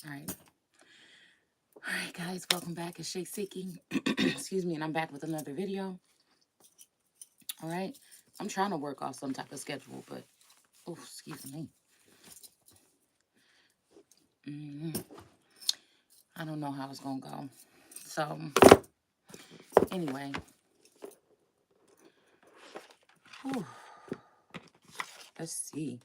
All right. All right, guys, welcome back. It's Shay Seeking. Excuse me, and I'm back with another video. All right. I'm trying to work off some type of schedule, but oh, excuse me. hmm I don't know how it's gonna go. So anyway, whew, let's see.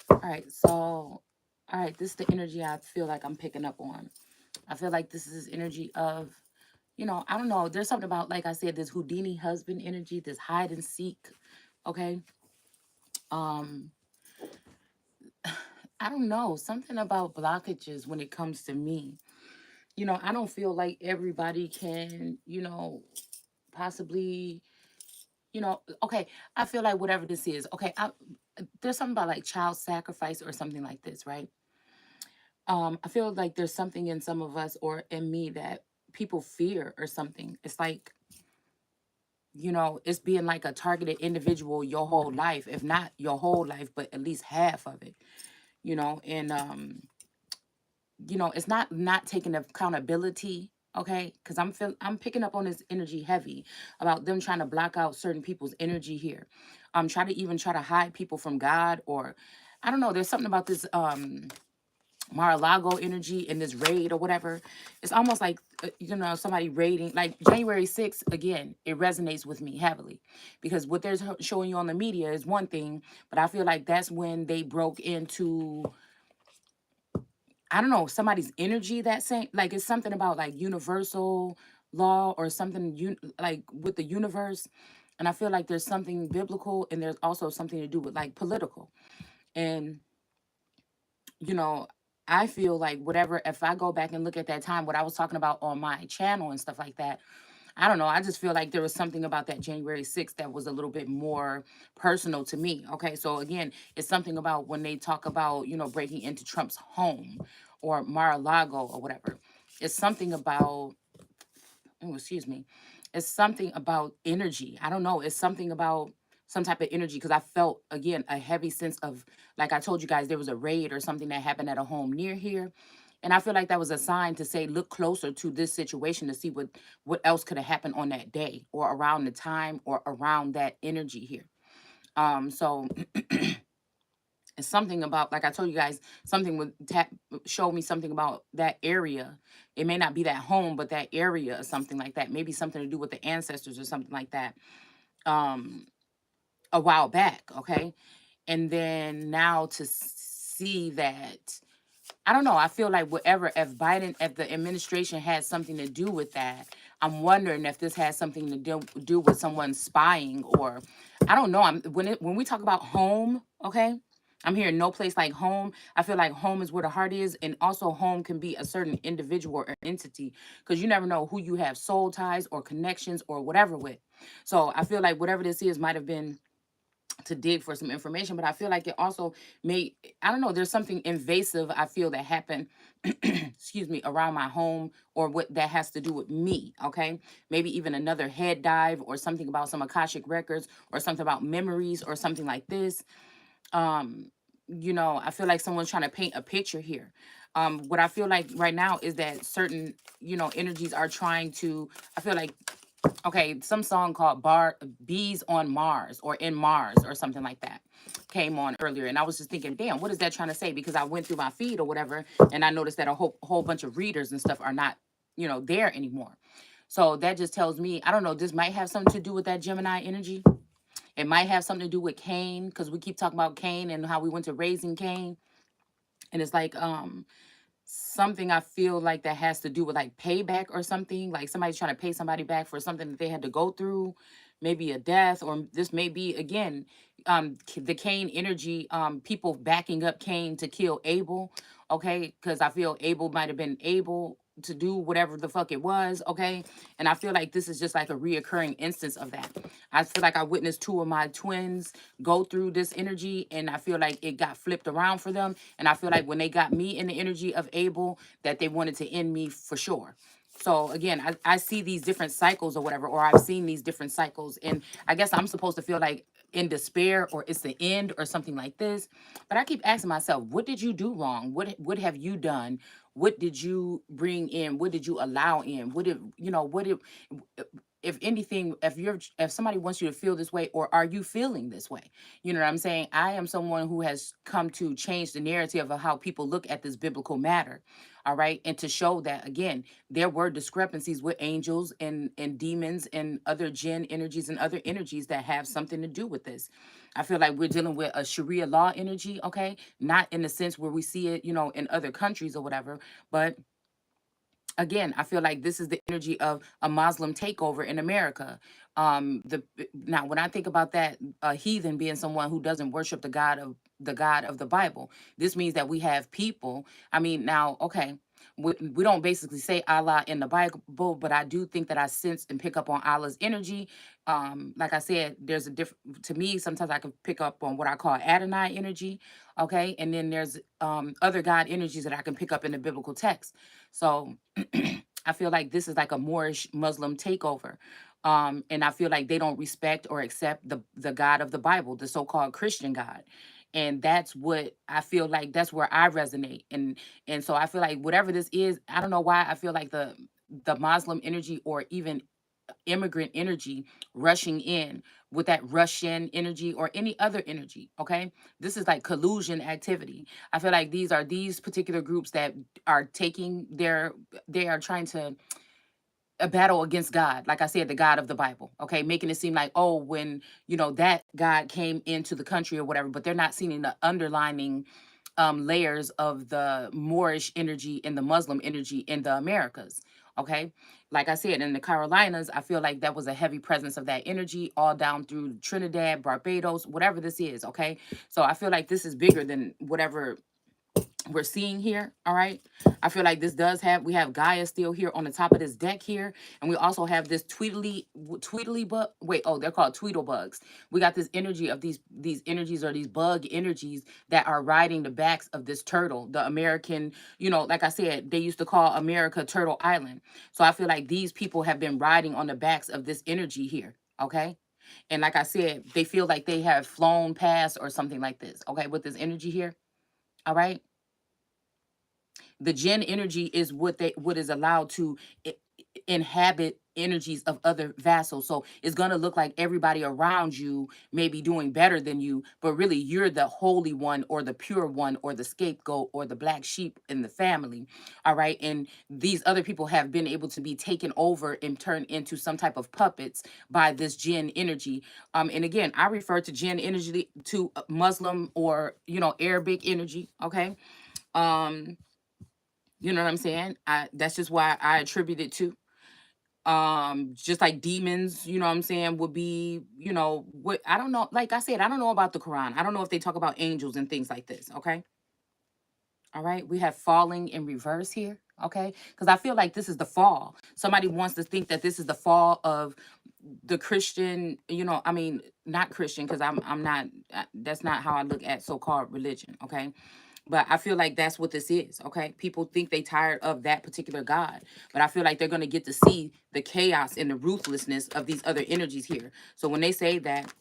All right, so this is the energy I feel like I'm picking up on. I feel like this is energy of, I don't know. There's something about, like I said, this Houdini husband energy, this hide and seek. Okay. Um, I don't know. Something about blockages when it comes to me. I don't feel like everybody can, possibly, okay. I feel like whatever this is, okay. There's something about like child sacrifice or something like this, right? I feel like there's something in some of us or in me that people fear or something. It's like, it's being like a targeted individual your whole life, if not your whole life, but at least half of it, and it's not taking accountability, okay? Because I'm picking up on this energy heavy about them trying to block out certain people's energy here. Try to hide people from God, or I don't know, there's something about this Mar-a-Lago energy in this raid or whatever. It's almost like, somebody raiding, like January 6th, again, it resonates with me heavily because what they're showing you on the media is one thing, but I feel like that's when they broke into, I don't know, somebody's energy that same, like it's something about like universal law or something like with the universe. And I feel like there's something biblical and there's also something to do with like political. And you know, I feel like whatever, if I go back and look at that time, what I was talking about on my channel and stuff like that, I don't know. I just feel like there was something about that January 6th that was a little bit more personal to me. Okay. So again, it's something about when they talk about, breaking into Trump's home or Mar-a-Lago or whatever. It's something about, oh, excuse me. It's something about energy. I don't know. It's something about some type of energy because I felt again a heavy sense of, like I told you guys, there was a raid or something that happened at a home near here. And I feel like that was a sign to say, look closer to this situation to see what else could have happened on that day or around the time or around that energy here. So it's something about, like I told you guys, something would show me something about that area. It may not be that home, but that area or something like that. Maybe something to do with the ancestors or something like that. Um, a while back, okay? And then now to see that, I don't know. I feel like whatever, if the administration had something to do with that, I'm wondering if this has something to do with someone spying or, I don't know. When we talk about home, okay, I'm hearing no place like home. I feel like home is where the heart is, and also home can be a certain individual or entity because you never know who you have soul ties or connections or whatever with. So I feel like whatever this is might have been to dig for some information, but I feel like it also may, I don't know, there's something invasive I feel that happened, excuse me, around my home or what that has to do with me, okay? Maybe even another head dive or something about some Akashic records or something about memories or something like this. Um, I feel like someone's trying to paint a picture here. What I feel like right now is that certain, energies are trying to, I feel like, okay, some song called Bees on Mars or in Mars or something like that came on earlier. And I was just thinking, damn, what is that trying to say? Because I went through my feed or whatever and I noticed that a whole bunch of readers and stuff are not, there anymore. So that just tells me, I don't know, this might have something to do with that Gemini energy. It might have something to do with Cain, because we keep talking about Cain and how we went to raising Cain. And it's like, something I feel like that has to do with like payback or something, like somebody's trying to pay somebody back for something that they had to go through, maybe a death, or this may be again, the Cain energy, people backing up Cain to kill Abel, okay? Because I feel Abel might have been able to do whatever the fuck it was, okay? And I feel like this is just like a reoccurring instance of that. I feel like I witnessed two of my twins go through this energy, and I feel like it got flipped around for them. And I feel like when they got me in the energy of Abel, that they wanted to end me for sure. So again, I see these different cycles or whatever, or I've seen these different cycles, and I guess I'm supposed to feel like in despair or it's the end or something like this. But I keep asking myself, what did you do wrong? What have you done? What did you bring in? What did you allow in? What did you know? What did if anything, if somebody wants you to feel this way, or are you feeling this way? You know what I'm saying? I am someone who has come to change the narrative of how people look at this biblical matter. All right. And to show that again, there were discrepancies with angels and demons and other jinn energies and other energies that have something to do with this. I feel like we're dealing with a Sharia law energy, okay? Not in the sense where we see it, in other countries or whatever, but again, I feel like this is the energy of a Muslim takeover in America. The Now, when I think about that, a heathen being someone who doesn't worship the God of the Bible, this means that we have people. I mean, now, okay, we don't basically say Allah in the Bible, but I do think that I sense and pick up on Allah's energy. Like I said, there's a different to me. Sometimes I can pick up on what I call Adonai energy, okay, and then there's other God energies that I can pick up in the biblical text. So I feel like this is like a Moorish Muslim takeover. And I feel like they don't respect or accept the God of the Bible, the so-called Christian God. And that's what I feel like that's where I resonate. And so I feel like whatever this is, I don't know why I feel like the Muslim energy or even immigrant energy rushing in with that Russian energy or any other energy. Okay. This is like collusion activity. I feel like these particular groups that are they are trying to a battle against God. Like I said, the God of the Bible. Okay. Making it seem like, oh, when, that God came into the country or whatever, but they're not seeing the underlining layers of the Moorish energy and the Muslim energy in the Americas. Okay. Like I said, in the Carolinas, I feel like that was a heavy presence of that energy all down through Trinidad, Barbados, whatever this is. Okay. So I feel like this is bigger than whatever we're seeing here. All right. I feel like we have Gaia still here on the top of this deck here. And we also have this Tweedly bug. Wait, oh, they're called Tweedle bugs. We got this energy of these energies or these bug energies that are riding the backs of this turtle, the American, like I said, they used to call America Turtle Island. So I feel like these people have been riding on the backs of this energy here. Okay. And like I said, they feel like they have flown past or something like this. Okay. With this energy here. All right. The Jinn energy is what is allowed to inhabit energies of other vassals. So it's going to look like everybody around you may be doing better than you, but really you're the holy one or the pure one or the scapegoat or the black sheep in the family. All right. And these other people have been able to be taken over and turned into some type of puppets by this Jinn energy. And again, I refer to Jinn energy to Muslim or, Arabic energy. Okay. Um, you know what I'm saying? That's just why I attribute it to. Just like demons, you know what I'm saying, would be, what I don't know. Like I said, I don't know about the Quran. I don't know if they talk about angels and things like this. Okay. All right. We have falling in reverse here. Okay. Because I feel like this is the fall. Somebody wants to think that this is the fall of the Christian, I mean, not Christian, because I'm not, that's not how I look at so-called religion. Okay. But I feel like that's what this is, okay? People think they tired of that particular God, but I feel like they're going to get to see the chaos and the ruthlessness of these other energies here. So when they say that,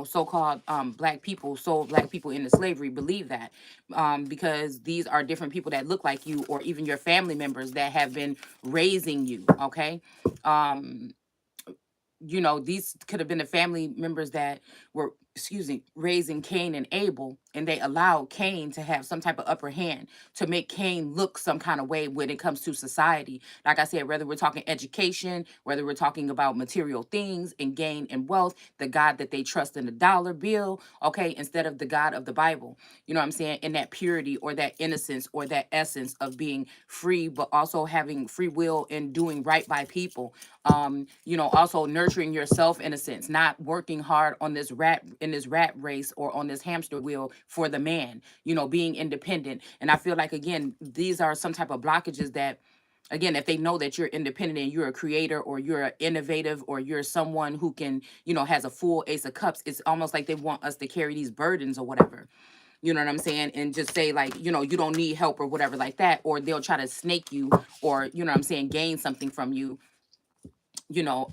so-called black people sold black people into slavery, believe that, because these are different people that look like you, or even your family members that have been raising you, okay? Um, these could have been the family members that were, excuse me, raising Cain and Abel, and they allowed Cain to have some type of upper hand to make Cain look some kind of way when it comes to society. Like I said, whether we're talking education, whether we're talking about material things and gain and wealth, the God that they trust in the dollar bill, okay, instead of the God of the Bible. You know what I'm saying? In that purity or that innocence or that essence of being free, but also having free will and doing right by people. Also nurturing yourself in a sense, not working hard on this rat race or on this hamster wheel for the man, being independent. And I feel like, again, these are some type of blockages that, again, if they know that you're independent and you're a creator or you're innovative or you're someone who can, has a full ace of cups, it's almost like they want us to carry these burdens or whatever. You know what I'm saying? And just say like, you don't need help or whatever like that, or they'll try to snake you, or you know what I'm saying, gain something from you, you know,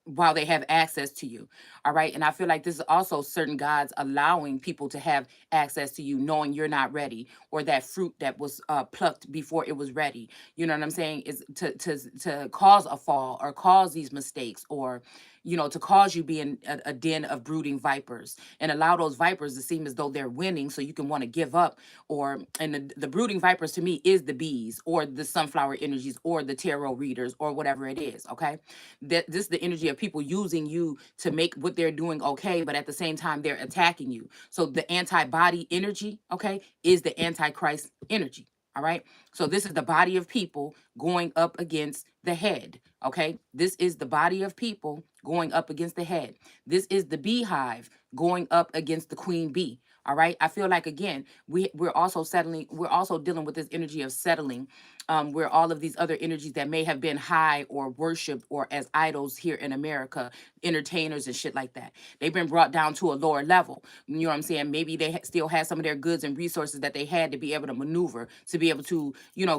while they have access to you. All right. And I feel like this is also certain gods allowing people to have access to you, knowing you're not ready, or that fruit that was plucked before it was ready. You know what I'm saying? Is to cause a fall or cause these mistakes, or to cause you be in a den of brooding vipers, and allow those vipers to seem as though they're winning so you can want to give up. Or and the brooding vipers to me is the bees, or the sunflower energies, or the tarot readers, or whatever it is. Okay, that this is the energy of people using you to make what they're doing okay, but at the same time they're attacking you. So the antibody energy, okay, is the antichrist energy. All right. So this is the body of people going up against the head. Okay. This is the body of people going up against the head. This is the beehive going up against the queen bee. All right. I feel like again, we're also settling, we're also dealing with this energy of settling, where all of these other energies that may have been high or worshiped or as idols here in America, entertainers and shit like that, they've been brought down to a lower level. You know what I'm saying? Maybe they still had some of their goods and resources that they had to be able to maneuver, to be able to,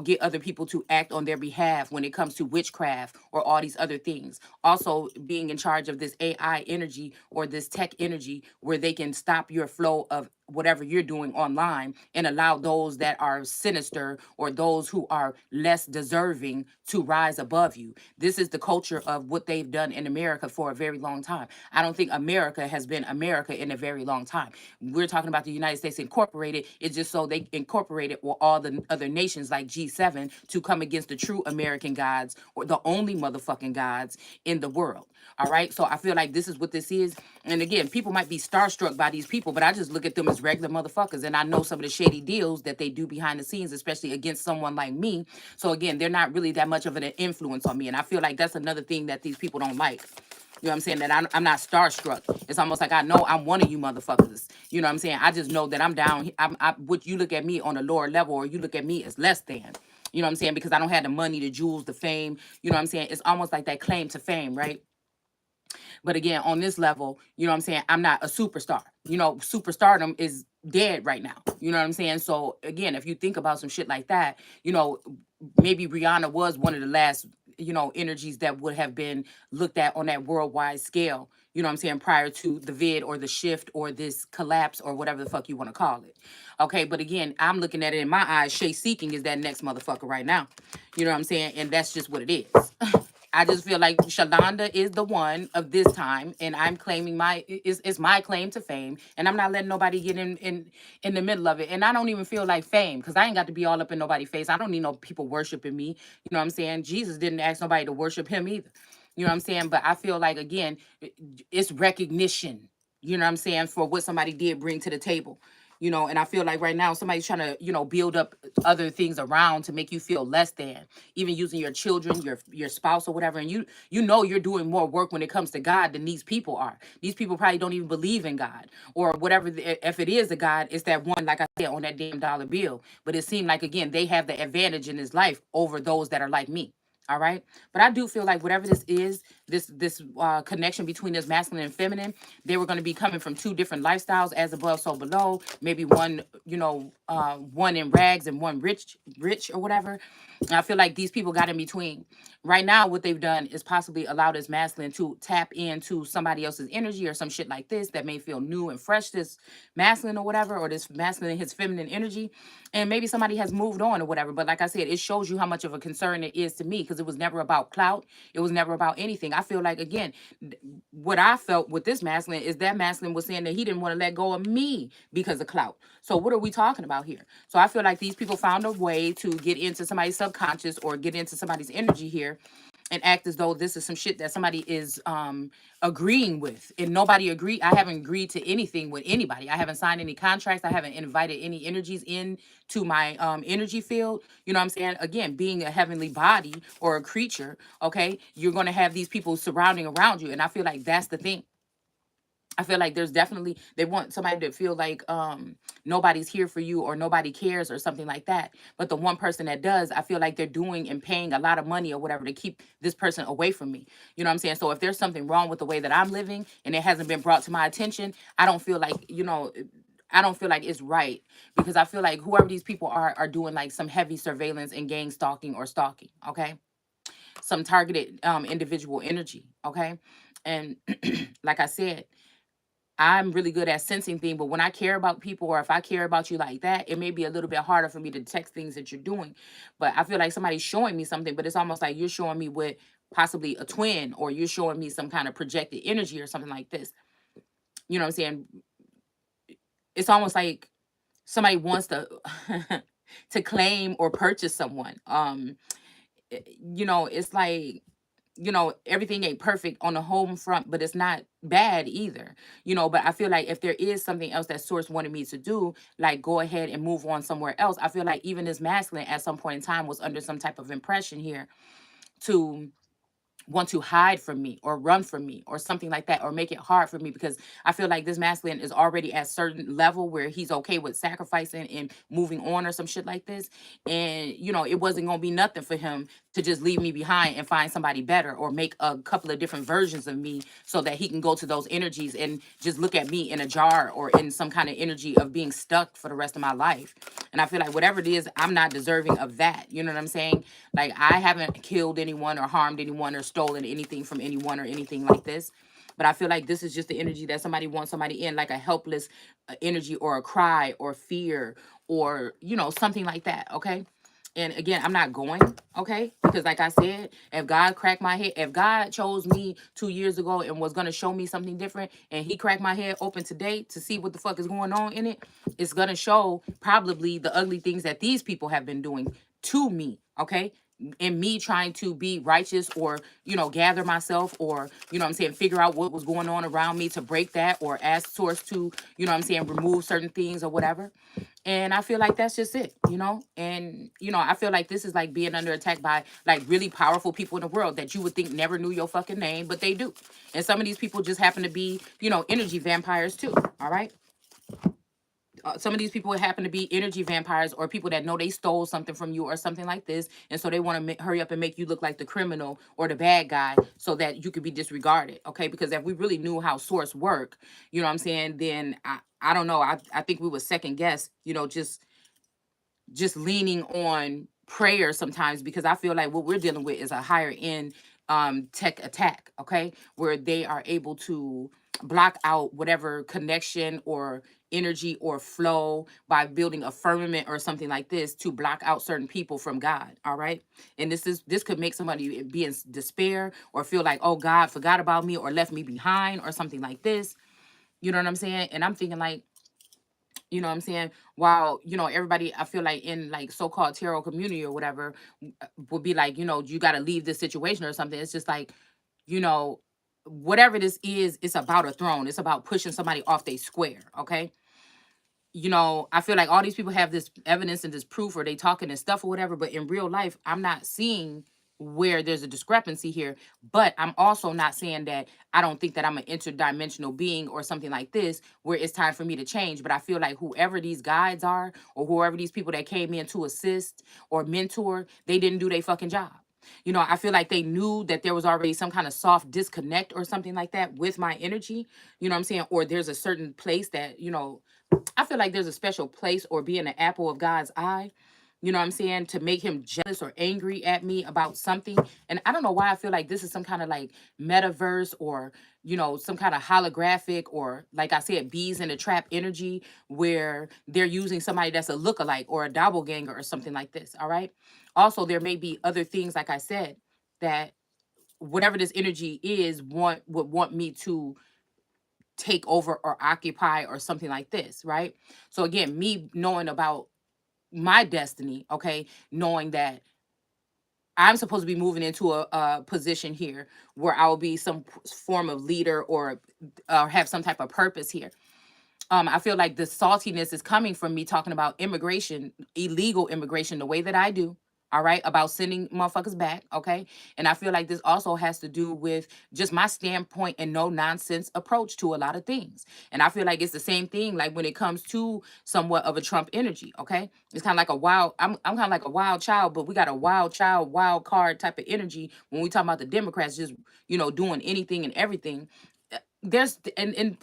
get other people to act on their behalf when it comes to witchcraft or all these other things. Also, being in charge of this AI energy or this tech energy where they can stop your flow of whatever you're doing online and allow those that are sinister or those who are less deserving to rise above you. This is the culture of what they've done in America for a very long time. I don't think America has been America in a very long time. We're talking about the United States Incorporated. It's just so they incorporated with all the other nations like G7 to come against the true American gods, or the only motherfucking gods in the world. All right. So I feel like this is what this is. And again, people might be starstruck by these people, but I just look at them as regular motherfuckers. And I know some of the shady deals that they do behind the scenes, especially against someone like me. So again, they're not really that much of an influence on me. And I feel like that's another thing that these people don't like. You know what I'm saying? That I'm not starstruck. It's almost like I know I'm one of you motherfuckers. You know what I'm saying? I just know that I'm down. Would you look at me on a lower level, or you look at me as less than? You know what I'm saying? Because I don't have the money, the jewels, the fame. You know what I'm saying? It's almost like that claim to fame, right? But again, on this level, you know what I'm saying? I'm not a superstar. Superstardom is dead right now. You know what I'm saying? So again, if you think about some shit like that, maybe Rihanna was one of the last, energies that would have been looked at on that worldwide scale. You know what I'm saying? Prior to the vid or the shift or this collapse or whatever the fuck you want to call it. Okay, but again, I'm looking at it in my eyes. Shay Seeking is that next motherfucker right now. You know what I'm saying? And that's just what it is. I just feel like Shalonda is the one of this time, and I'm claiming it's my claim to fame, and I'm not letting nobody get in the middle of it. And I don't even feel like fame, because I ain't got to be all up in nobody's face. I don't need no people worshiping me. You know what I'm saying? Jesus didn't ask nobody to worship him either. You know what I'm saying? But I feel like again, it's recognition. You know what I'm saying, for what somebody did bring to the table. And I feel like right now somebody's trying to, build up other things around to make you feel less than, even using your children, your spouse or whatever. And you're doing more work when it comes to God than these people are. These people probably don't even believe in God or whatever. If it is a God, it's that one, like I said, on that damn dollar bill. But it seemed like, again, they have the advantage in this life over those that are like me. All right. But I do feel like whatever this is, this connection between this masculine and feminine, they were going to be coming from two different lifestyles, as above, so below. Maybe one, one in rags and one rich or whatever. And I feel like these people got in between. Right now, what they've done is possibly allow this masculine to tap into somebody else's energy or some shit like this that may feel new and fresh, this masculine or whatever, or this masculine, his feminine energy. And maybe somebody has moved on or whatever. But like I said, it shows you how much of a concern it is to me, because it was never about clout. It was never about anything. I feel like, again, what I felt with this masculine is that masculine was saying that he didn't want to let go of me because of clout. So what are we talking about here? So I feel like these people found a way to get into somebody's subconscious or get into somebody's energy here and act as though this is some shit that somebody is agreeing with. And nobody agreed. I haven't agreed to anything with anybody. I haven't signed any contracts. I haven't invited any energies in to my energy field. You know what I'm saying? Again, being a heavenly body or a creature, okay, you're going to have these people surrounding around you. And I feel like that's the thing. I feel like there's definitely, they want somebody to feel like nobody's here for you or nobody cares or something like that. But the one person that does, I feel like they're doing and paying a lot of money or whatever to keep this person away from me. You know what I'm saying? So if there's something wrong with the way that I'm living and it hasn't been brought to my attention, I don't feel like, I don't feel like it's right, because I feel like whoever these people are doing like some heavy surveillance and gang stalking or stalking, okay? Some targeted individual energy, okay? And like I said, I'm really good at sensing things, but when I care about people, or if I care about you like that, it may be a little bit harder for me to detect things that you're doing. But I feel like somebody's showing me something, but it's almost like you're showing me with possibly a twin, or you're showing me some kind of projected energy or something like this. You know what I'm saying? It's almost like somebody wants to to claim or purchase someone. It's like, everything ain't perfect on the home front, but it's not bad either. But I feel like if there is something else that source wanted me to do, like go ahead and move on somewhere else. I feel like even this masculine at some point in time was under some type of impression here to want to hide from me or run from me or something like that, or make it hard for me, because I feel like this masculine is already at certain level where he's okay with sacrificing and moving on or some shit like this. And it wasn't gonna be nothing for him to just leave me behind and find somebody better, or make a couple of different versions of me, so that he can go to those energies and just look at me in a jar or in some kind of energy of being stuck for the rest of my life. And I feel like whatever it is, I'm not deserving of that. You know what I'm saying? Like, I haven't killed anyone or harmed anyone or stolen anything from anyone or anything like this. But I feel like this is just the energy that somebody wants somebody in, like a helpless energy, or a cry or fear, or something like that. Okay. And again, I'm not going, okay? Because like I said, if God cracked my head, if God chose me 2 years ago and was gonna show me something different, and he cracked my head open today to see what the fuck is going on in it, it's gonna show probably the ugly things that these people have been doing to me, okay? And me trying to be righteous, or gather myself, or what I'm saying, figure out what was going on around me to break that, or ask source to what I'm saying, remove certain things or whatever. And I feel like that's just it. And I feel like this is like being under attack by like really powerful people in the world that you would think never knew your fucking name, but they do. And some of these people just happen to be energy vampires too. All right. Some of these people happen to be energy vampires, or people that know they stole something from you or something like this, and so they want to hurry up and make you look like the criminal or the bad guy, so that you could be disregarded. Okay, because if we really knew how source work, what I'm saying, then I don't know, I think we would second guess, just leaning on prayer sometimes, because I feel like what we're dealing with is a higher end tech attack, okay, where they are able to block out whatever connection or energy or flow by building a firmament or something like this, to block out certain people from God. All right. And this could make somebody be in despair, or feel like, oh, God forgot about me or left me behind or something like this. You know what I'm saying? And I'm thinking like, what I'm saying? While, everybody, I feel like in like so-called tarot community or whatever, would be like, you got to leave this situation or something. It's just like, you know, whatever this is, it's about a throne. It's about pushing somebody off their square. Okay. I feel like all these people have this evidence and this proof, or they talking and stuff or whatever, but in real life, I'm not seeing where there's a discrepancy here. But I'm also not saying that I don't think that I'm an interdimensional being or something like this, where it's time for me to change. But I feel like whoever these guides are, or whoever these people that came in to assist or mentor, they didn't do their fucking job. I feel like they knew that there was already some kind of soft disconnect or something like that with my energy. You know what I'm saying? Or there's a certain place that, I feel like there's a special place, or being an apple of God's eye, what I'm saying, to make him jealous or angry at me about something. And I don't know why I feel like this is some kind of like metaverse, or, some kind of holographic, or like I said, bees in a trap energy, where they're using somebody that's a lookalike or a doppelganger or something like this. All right. Also, there may be other things, like I said, that whatever this energy is would want me to take over or occupy or something like this, right? So again, me knowing about my destiny, okay, knowing that I'm supposed to be moving into a position here where I will be some form of leader, or have some type of purpose here. I feel like the saltiness is coming from me talking about immigration, illegal immigration, the way that I do. All right, about sending motherfuckers back. Okay. And I feel like this also has to do with just my standpoint and no nonsense approach to a lot of things. And I feel like it's the same thing, like when it comes to somewhat of a Trump energy. Okay. It's kind of like a wild, I'm kind of like a wild child, but we got a wild child, wild card type of energy when we talk about the Democrats just, doing anything and everything. there's and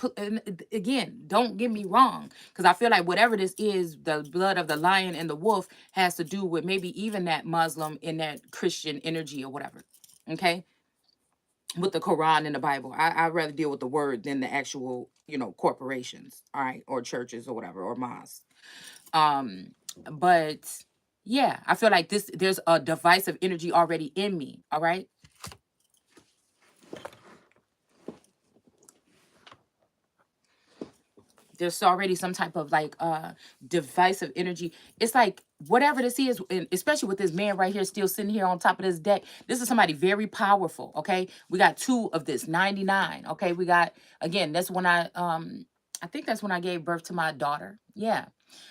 again, don't get me wrong, because I feel like whatever this is, the blood of the lion and the wolf has to do with maybe even that Muslim and that Christian energy or whatever. Okay, with the Quran and the Bible, I'd rather deal with the word than the actual, corporations, all right, or churches or whatever, or mosques. Um, but yeah, I feel like there's a divisive energy already in me. All right. There's already some type of like divisive energy. It's like whatever this is, and especially with this man right here still sitting here on top of this deck, this is somebody very powerful. Okay, we got two of this 99. Okay, we got, again, that's when I think that's when I gave birth to my daughter. Yeah.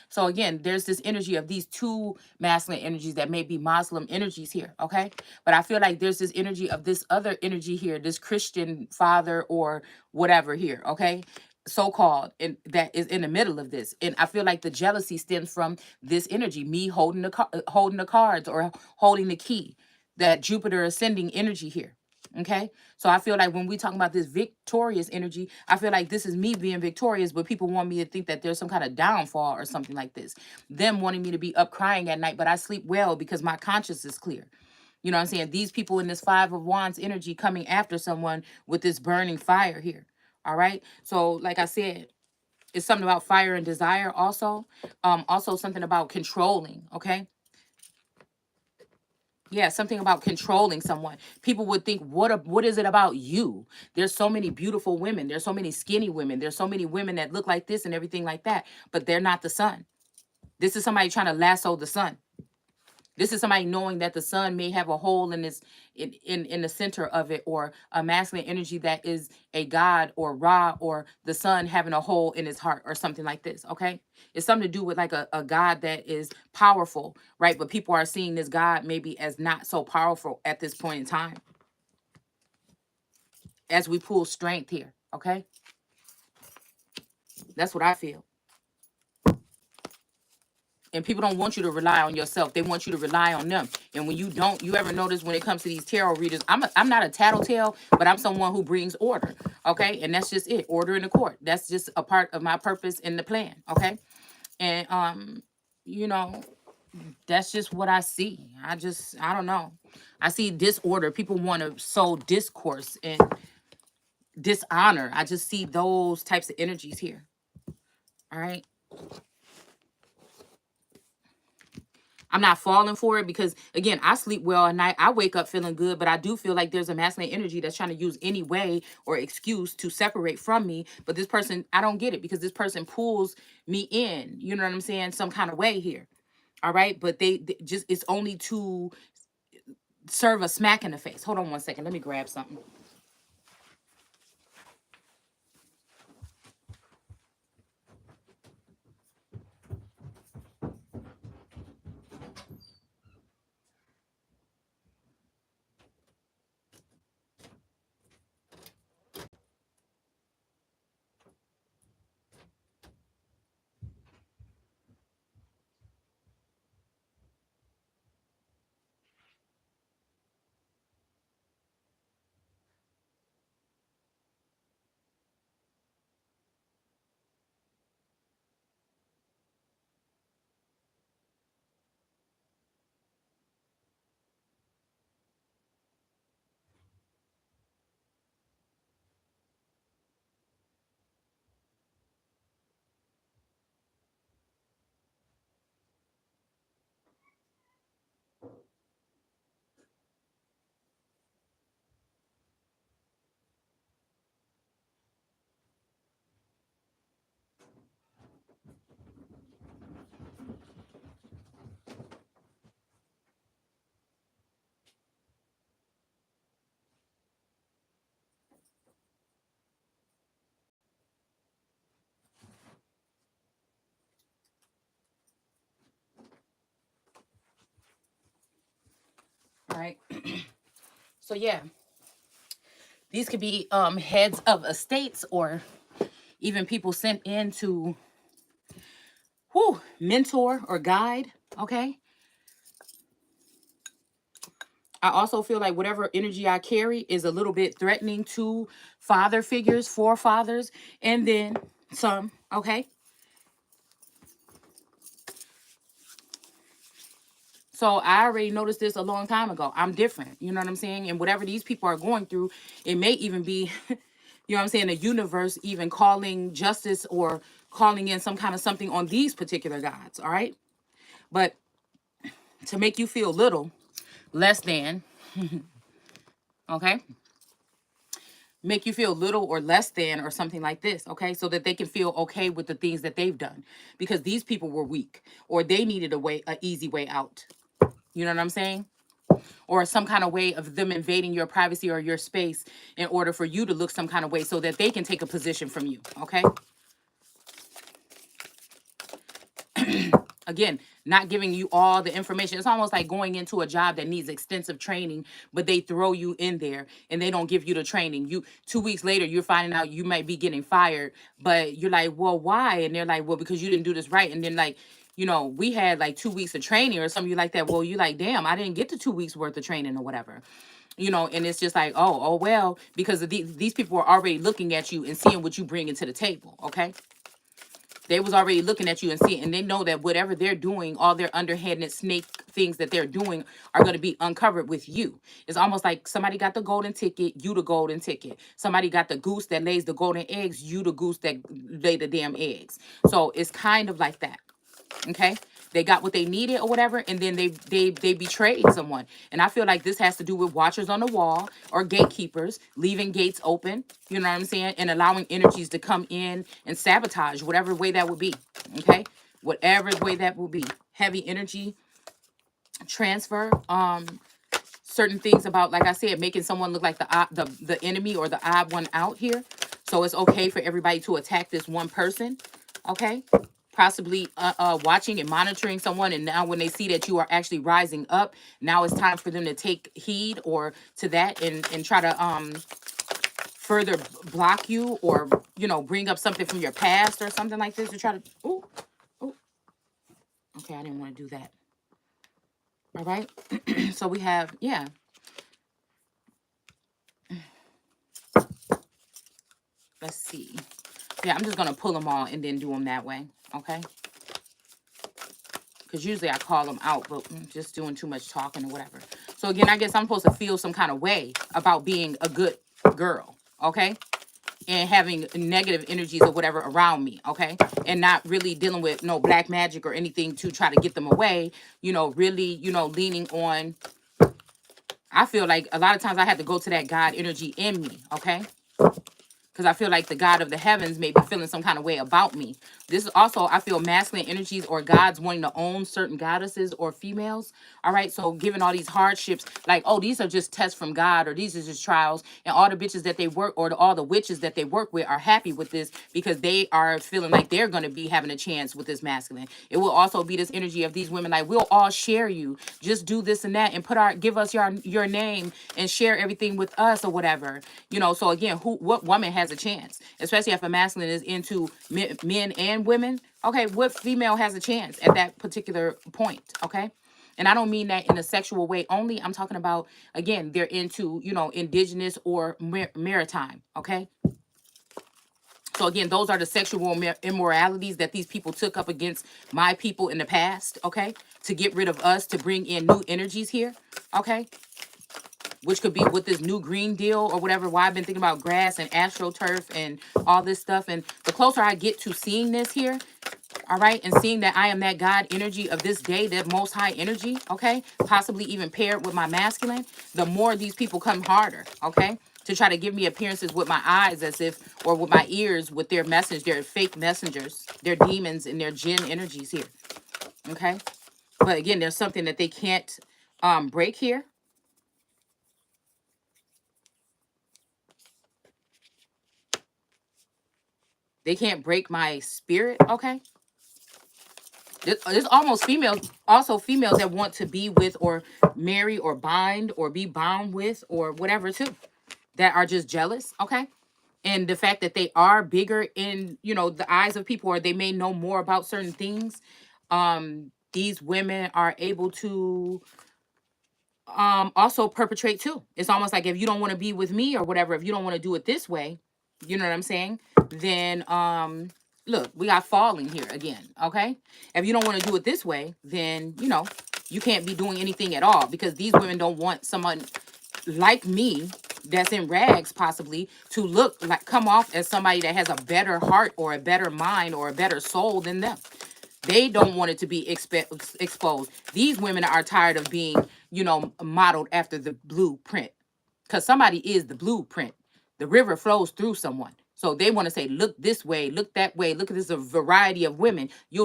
So again, there's this energy of these two masculine energies that may be Muslim energies here, okay? But I feel like there's this energy of this other energy here, this Christian father or whatever here, okay? So-called, and that is in the middle of this. And I feel like the jealousy stems from this energy, me holding holding the cards or holding the key, that Jupiter ascending energy here. Okay. So I feel like when we talk about this victorious energy, I feel like this is me being victorious, but people want me to think that there's some kind of downfall or something like this. Them wanting me to be up crying at night, but I sleep well because my conscience is clear. You know what I'm saying? These people in this Five of Wands energy coming after someone with this burning fire here. All right. So, like I said, it's something about fire and desire also. Also something about controlling. Okay. Yeah, something about controlling someone. People would think, what is it about you? There's so many beautiful women. There's so many skinny women. There's so many women that look like this and everything like that, but they're not the sun. This is somebody trying to lasso the sun. This is somebody knowing that the sun may have a hole in this in the center of it, or a masculine energy that is a god or Ra, or the sun having a hole in his heart or something like this. Okay. It's something to do with like a god that is powerful, right? But people are seeing this god maybe as not so powerful at this point in time as we pull strength here. Okay. That's what I feel. And people don't want you to rely on yourself. They want you to rely on them. And when you don't, you ever notice when it comes to these tarot readers, I'm not a tattletale, but I'm someone who brings order. Okay. And that's just it. Order in the court. That's just a part of my purpose in the plan. Okay. And, you know, that's just what I see. I don't know. I see disorder. People want to sow discourse and dishonor. I just see those types of energies here. All right. I'm not falling for it because, again, I sleep well at night. I wake up feeling good, but I do feel like there's a masculine energy that's trying to use any way or excuse to separate from me. But this person, I don't get it, because this person pulls me in, you know what I'm saying, some kind of way here. All right. But they just, it's only to serve a smack in the face. Hold on one second. Let me grab something. All right. So, yeah, these could be heads of estates, or even people sent in to mentor or guide. Okay. I also feel like whatever energy I carry is a little bit threatening to father figures, forefathers, and then some. Okay. So I already noticed this a long time ago. I'm different. You know what I'm saying? And whatever these people are going through, it may even be, you know what I'm saying, the universe even calling justice or calling in some kind of something on these particular gods. All right. But to make you feel little, less than, okay? Make you feel little or less than or something like this, okay? So that they can feel okay with the things that they've done because these people were weak or they needed a easy way out. You know what I'm saying? Or some kind of way of them invading your privacy or your space in order for you to look some kind of way so that they can take a position from you, okay? Again, not giving you all the information. It's almost like going into a job that needs extensive training, but they throw you in there and they don't give you the training. You 2 weeks later, you're finding out you might be getting fired, but you're like, well, why? And they're like, well, because you didn't do this right. And then like, we had like 2 weeks of training or something like that. Well, you like, damn, I didn't get the 2 weeks worth of training or whatever. And it's just like, oh well, because of these people are already looking at you and seeing what you bring into the table, okay? They was already looking at you and seeing, and they know that whatever they're doing, all their underhanded snake things that they're doing are going to be uncovered with you. It's almost like somebody got the golden ticket, you the golden ticket. Somebody got the goose that lays the golden eggs, you the goose that lay the damn eggs. So it's kind of like that. Okay, they got what they needed or whatever, and then they betrayed someone. And I feel like this has to do with watchers on the wall or gatekeepers leaving gates open, you know what I'm saying, and allowing energies to come in and sabotage whatever way that would be. Okay, whatever way that will be. Heavy energy transfer. Certain things about, like I said, making someone look like the enemy or the odd one out here. So it's okay for everybody to attack this one person. Okay, possibly watching and monitoring someone, and now when they see that you are actually rising up, now it's time for them to take heed or to that and try to further block you or bring up something from your past or something like this to try to oh okay, I didn't want to do that. All right. So we have, yeah, let's see. Yeah, I'm just gonna pull them all and then do them that way, okay? Because usually I call them out, but just doing too much talking or whatever. So again, I guess I'm supposed to feel some kind of way about being a good girl, okay? And having negative energies or whatever around me, okay? And not really dealing with no black magic or anything to try to get them away, really, leaning on. I feel like a lot of times I have to go to that God energy in me, okay? Because I feel like the God of the heavens may be feeling some kind of way about me. This is also, I feel, masculine energies or gods wanting to own certain goddesses or females. All right. So given all these hardships, like, oh, these are just tests from God, or these are just trials. And all the bitches that they work, or all the witches that they work with, are happy with this because they are feeling like they're going to be having a chance with this masculine. It will also be this energy of these women like, we'll all share you. Just do this and that and give us your name and share everything with us or whatever. So again, what woman has a chance, especially if a masculine is into men and women? Okay, what female has a chance at that particular point? Okay. And I don't mean that in a sexual way only. I'm talking about, again, they're into, indigenous or maritime. Okay. So again, those are the sexual immoralities that these people took up against my people in the past. Okay. To get rid of us, to bring in new energies here. Okay. Which could be with this new Green Deal or whatever, why I've been thinking about grass and astroturf and all this stuff. And the closer I get to seeing this here, all right, and seeing that I am that God energy of this day, that most high energy, okay, possibly even paired with my masculine, the more these people come harder, okay, to try to give me appearances with my eyes as if, or with my ears with their message, their fake messengers, their demons and their jinn energies here, okay. But again, there's something that they can't break here. They can't break my spirit, okay? There's almost females, also females that want to be with or marry or bind or be bound with or whatever too, that are just jealous, okay? And the fact that they are bigger in, the eyes of people, or they may know more about certain things, these women are able to also perpetrate too. It's almost like if you don't want to be with me or whatever, if you don't want to do it this way, you know what I'm saying? Then look, we got falling here again, okay? If you don't want to do it this way, then you can't be doing anything at all, because these women don't want someone like me that's in rags possibly to look like, come off as somebody that has a better heart or a better mind or a better soul than them. They don't want it to be exposed. These women are tired of being, modeled after the blueprint, because somebody is the blueprint. The river flows through someone. So they want to say, look this way, look that way, look at this a variety of women. There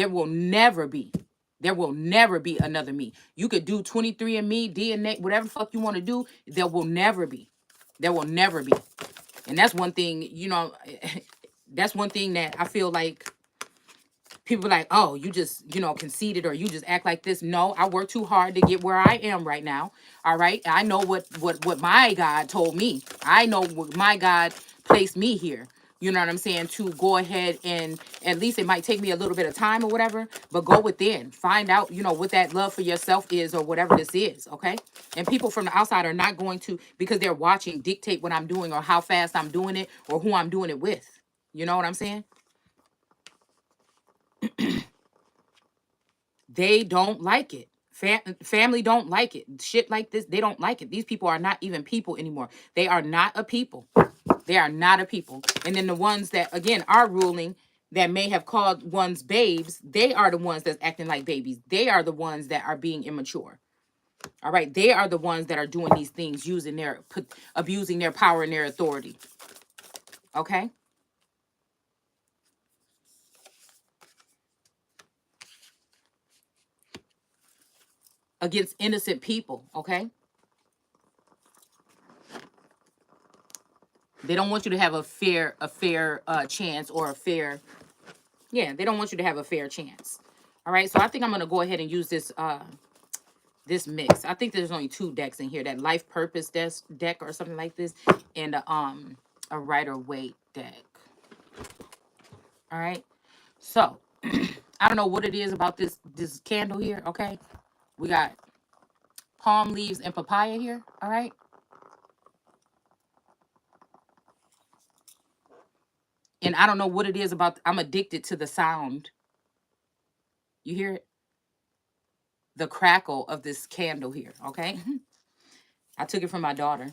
will never be. There will never be another me. You could do 23andMe, DNA, whatever the fuck you want to do. There will never be. There will never be. And that's one thing, that's one thing that I feel like people are like, oh, you just, conceited, or you just act like this. No, I work too hard to get where I am right now. All right. I know what my God told me. I know what my God placed me here. You know what I'm saying? To go ahead, and at least it might take me a little bit of time or whatever, but go within, find out, what that love for yourself is, or whatever this is. Okay. And people from the outside are not going to, because they're watching, dictate what I'm doing or how fast I'm doing it or who I'm doing it with. You know what I'm saying? They don't like it. Family don't like it. Shit like this, they don't like it. These people are not even people anymore. They are not a people. They are not a people. And then the ones that, again, are ruling, that may have called ones babes, they are the ones that's acting like babies. They are the ones that are being immature. All right. They are the ones that are doing these things, abusing their power and their authority. Okay. Against innocent people. Okay. They don't want you to have a fair chance, or a fair, yeah, they don't want you to have a fair chance. All right, so I think I'm gonna go ahead and use this mix. I think there's only two decks in here, that life purpose deck or something like this, and a Rider Waite deck. All right, so I don't know what it is about this candle here. Okay, we got palm leaves and papaya here. All right. And I don't know what it is about, I'm addicted to the sound. You hear it? The crackle of this candle here, okay? I took it from my daughter.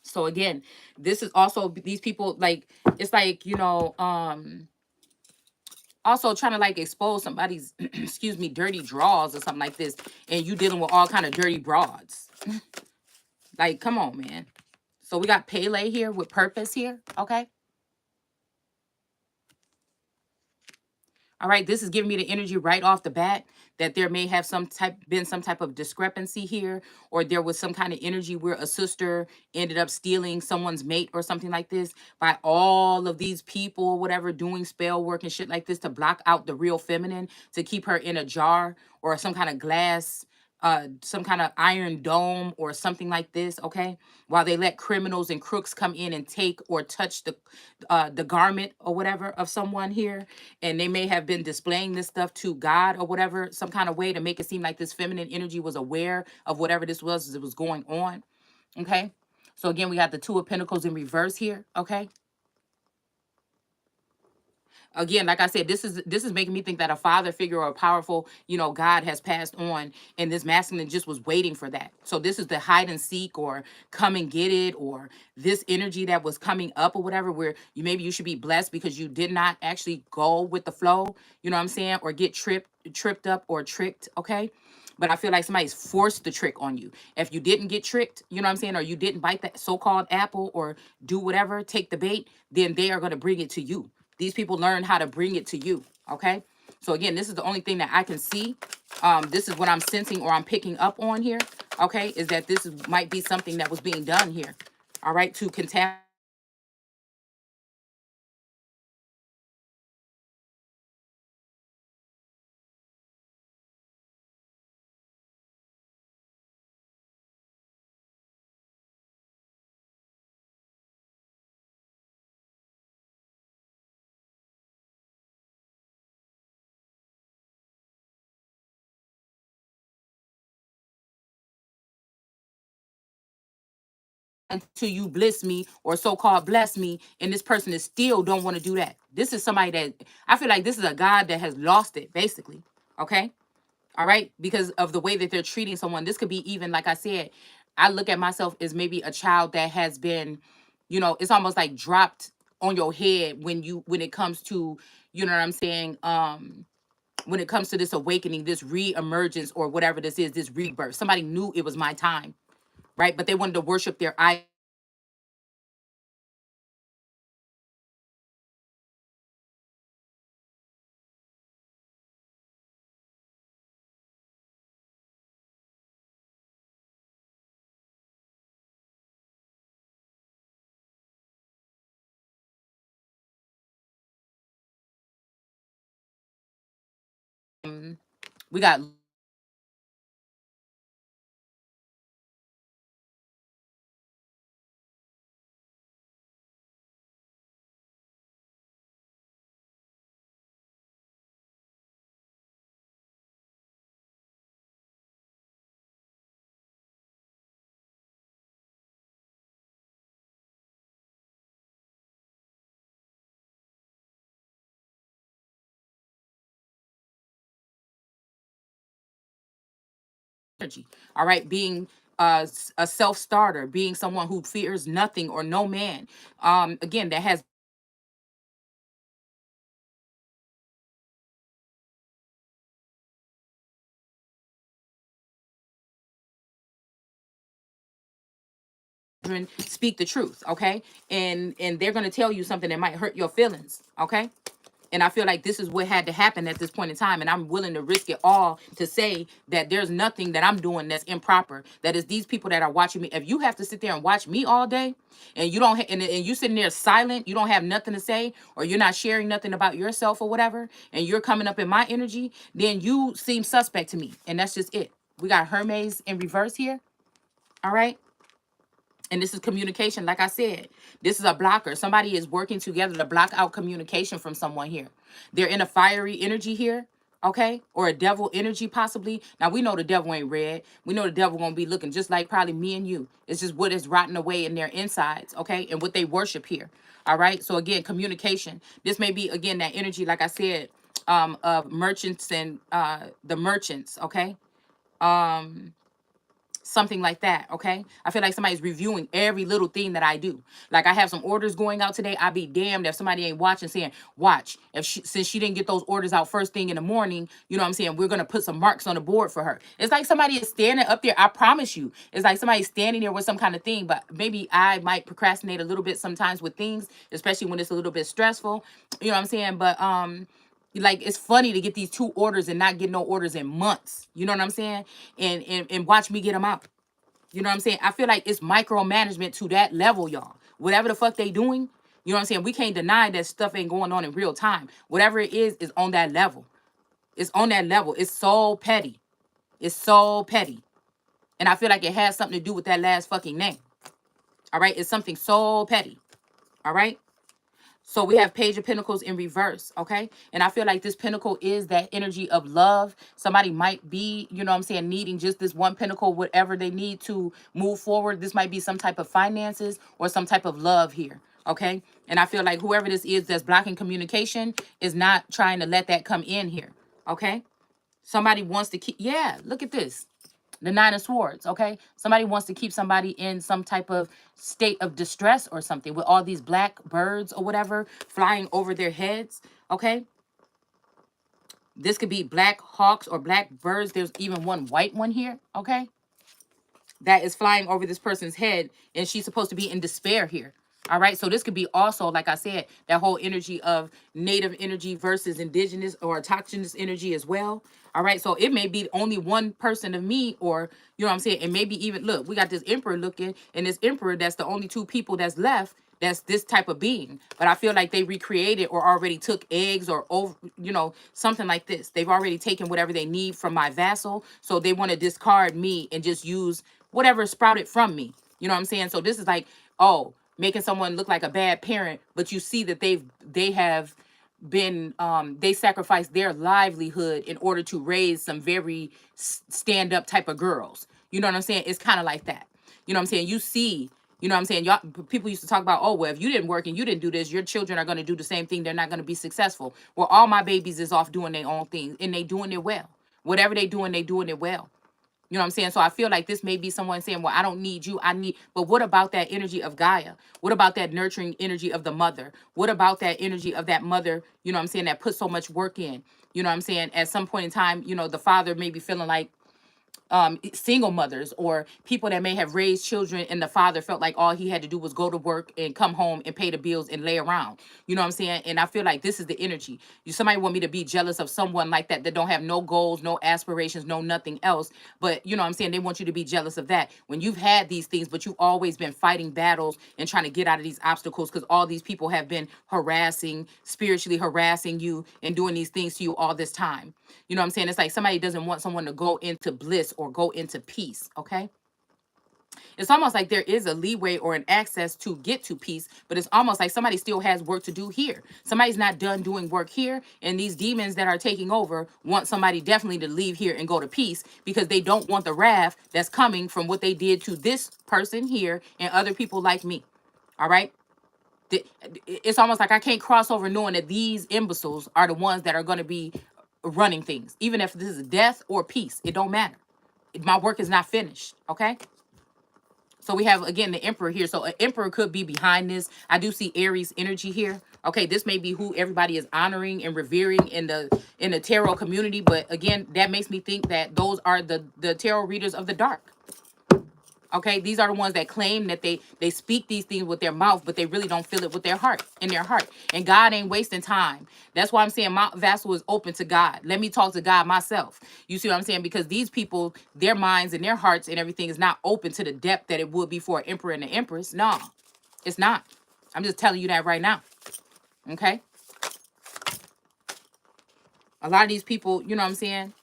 So again, this is also these people, like, it's like, also trying to like expose somebody's excuse me, dirty draws or something like this, and you dealing with all kind of dirty broads. Like, come on, man. So we got Pele here with purpose here, okay? All right, this is giving me the energy right off the bat that there may have been some type of discrepancy here, or there was some kind of energy where a sister ended up stealing someone's mate or something like this, by all of these people, whatever, doing spell work and shit like this to block out the real feminine, to keep her in a jar or some kind of glass, some kind of iron dome or something like this, okay? While they let criminals and crooks come in and take or touch the garment or whatever of someone here, and they may have been displaying this stuff to God or whatever, some kind of way to make it seem like this feminine energy was aware of whatever this was that was going on. Okay. So again, we got the Two of Pentacles in reverse here. Okay. Again, like I said, this is making me think that a father figure or a powerful, God has passed on, and this masculine just was waiting for that. So this is the hide and seek, or come and get it, or this energy that was coming up or whatever, where maybe you should be blessed because you did not actually go with the flow, you know what I'm saying, or get tripped up or tricked, okay? But I feel like somebody's forced the trick on you. If you didn't get tricked, you know what I'm saying, or you didn't bite that so-called apple or do whatever, take the bait, then they are going to bring it to you. These people learn how to bring it to you. Okay. So again, this is the only thing that I can see. This is what I'm sensing or I'm picking up on here. Okay. Is that might be something that was being done here. All right. To contaminate until you bliss me or so-called bless me, and this person is still don't want to do that. This is somebody that I feel like this is a God that has lost it, basically. Okay. All right. Because of the way that they're treating someone. This could be even, like I said, I look at myself as maybe a child that has been, it's almost like dropped on your head when it comes to, you know what I'm saying? When it comes to this awakening, this re-emergence or whatever this is, this rebirth. Somebody knew it was my time, right? But they wanted to worship their idol. We got energy. All right. Being a self-starter, being someone who fears nothing or no man. Again, that has speak the truth, okay? And they're gonna tell you something that might hurt your feelings, okay? And I feel like this is what had to happen at this point in time. And I'm willing to risk it all to say that there's nothing that I'm doing that's improper. That is these people that are watching me. If you have to sit there and watch me all day and you don't and you sitting there silent, you don't have nothing to say, or you're not sharing nothing about yourself or whatever, and you're coming up in my energy, then you seem suspect to me. And that's just it. We got Hermes in reverse here. All right. And this is communication. Like I said, this is a blocker. Somebody is working together to block out communication from someone here. They're in a fiery energy here, okay? Or a devil energy possibly. Now, we know the devil ain't red. We know the devil gonna be looking just like probably me and you. It's just what is rotting away in their insides, okay? And what they worship here, all right? So again, communication. This may be, again, that energy, like I said, of merchants and the merchants, okay? Something like that, okay? I feel like somebody's reviewing every little thing that I do. Like I have some orders going out today. I'd be damned if somebody ain't watching saying, watch, if since she didn't get those orders out first thing in the morning, you know what I'm saying, we're gonna put some marks on the board for her. It's like somebody is standing up there, I promise you. It's like somebody's standing there with some kind of thing, but maybe I might procrastinate a little bit sometimes with things, especially when it's a little bit stressful. You know what I'm saying? But like it's funny to get these 2 orders and not get no orders in months. You know what I'm saying? And watch me get them out. You know what I'm saying? I feel like it's micromanagement to that level, y'all. Whatever the fuck they doing, you know what I'm saying? We can't deny that stuff ain't going on in real time. Whatever it is on that level. It's on that level. It's so petty. It's so petty. And I feel like it has something to do with that last fucking name. All right? It's something so petty. All right? So we have Page of Pentacles in reverse, okay? And I feel like this pentacle is that energy of love. Somebody might be, you know what I'm saying, needing just this one pentacle, whatever they need to move forward. This might be some type of finances or some type of love here, okay? And I feel like whoever this is that's blocking communication is not trying to let that come in here, okay? Somebody wants to keep, yeah, look at this. The 9 of Swords, okay? Somebody wants to keep somebody in some type of state of distress or something with all these black birds or whatever flying over their heads, okay? This could be black hawks or black birds. There's even one white one here, okay? That is flying over this person's head, and she's supposed to be in despair here. All right, so this could be also, like I said, that whole energy of native energy versus indigenous or autochthonous energy as well. All right, so it may be only one person of me, or you know what I'm saying, and maybe even look, we got this emperor looking, and this emperor, that's the only 2 people that's left. That's this type of being, but I feel like they recreated or already took eggs or over, something like this. They've already taken whatever they need from my vassal, so they want to discard me and just use whatever sprouted from me. You know what I'm saying? So this is like, oh, making someone look like a bad parent, but you see that they have been they sacrificed their livelihood in order to raise some very stand up type of girls. You know what I'm saying? It's kind of like that. You know what I'm saying? You see You know what I'm saying? Y'all, people used to talk about, oh, well, if you didn't work and you didn't do this, your children are going to do the same thing. They're not going to be successful. Well, all my babies is off doing their own thing, and they doing it well. Whatever they doing it well. You know what I'm saying? So I feel like this may be someone saying, well, I don't need you. I need, but what about that energy of Gaia? What about that nurturing energy of the mother? What about that energy of that mother, you know what I'm saying, that put so much work in? You know what I'm saying? At some point in time, you know, the father may be feeling like, single mothers or people that may have raised children and the father felt like all he had to do was go to work and come home and pay the bills and lay around. You know what I'm saying? And I feel like this is the energy. You somebody want me to be jealous of someone like that that don't have no goals, no aspirations, no nothing else. But you know what I'm saying? They want you to be jealous of that. When you've had these things, but you've always been fighting battles and trying to get out of these obstacles because all these people have been harassing, spiritually harassing you and doing these things to you all this time. You know what I'm saying? It's like somebody doesn't want someone to go into bliss or go into peace, okay? It's almost like there is a leeway or an access to get to peace, but it's almost like somebody still has work to do here. Somebody's not done doing work here, and these demons that are taking over want somebody definitely to leave here and go to peace because they don't want the wrath that's coming from what they did to this person here and other people like me, all right? It's almost like I can't cross over knowing that these imbeciles are the ones that are going to be running things. Even if this is death or peace, it don't matter. My work is not finished, okay? So we have, again, the emperor here. So an emperor could be behind this. I do see Aries energy here. Okay, this may be who everybody is honoring and revering in the tarot community. But again, that makes me think that those are the tarot readers of the dark. Okay, these are the ones that claim that they speak these things with their mouth, but they really don't feel it with their heart, in their heart. And God ain't wasting time. That's why I'm saying my vassal is open to God. Let me talk to God myself. You see what I'm saying? Because these people, their minds and their hearts and everything is not open to the depth that it would be for an emperor and an empress. No, it's not. I'm just telling you that right now. Okay? A lot of these people, you know what I'm saying?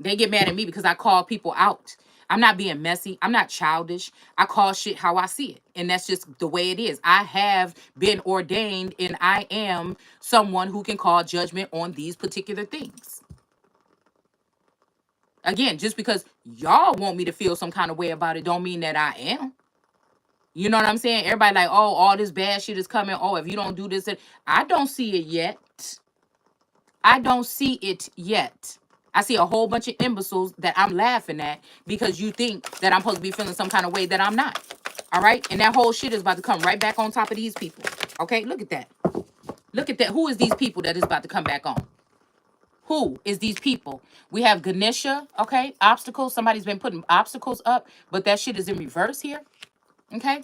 They get mad at me because I call people out. I'm not being messy. I'm not childish. I call shit how I see it. And that's just the way it is. I have been ordained and I am someone who can call judgment on these particular things. Again, just because y'all want me to feel some kind of way about it don't mean that I am. You know what I'm saying? Everybody like, oh, all this bad shit is coming. Oh, if you don't do this, I don't see it yet. I don't see it yet. I see a whole bunch of imbeciles that I'm laughing at because you think that I'm supposed to be feeling some kind of way that I'm not. All right? And that whole shit is about to come right back on top of these people. Okay? Look at that. Look at that. Who is these people that is about to come back on? Who is these people? We have Ganesha, okay? Obstacles. Somebody's been putting obstacles up, but that shit is in reverse here. Okay?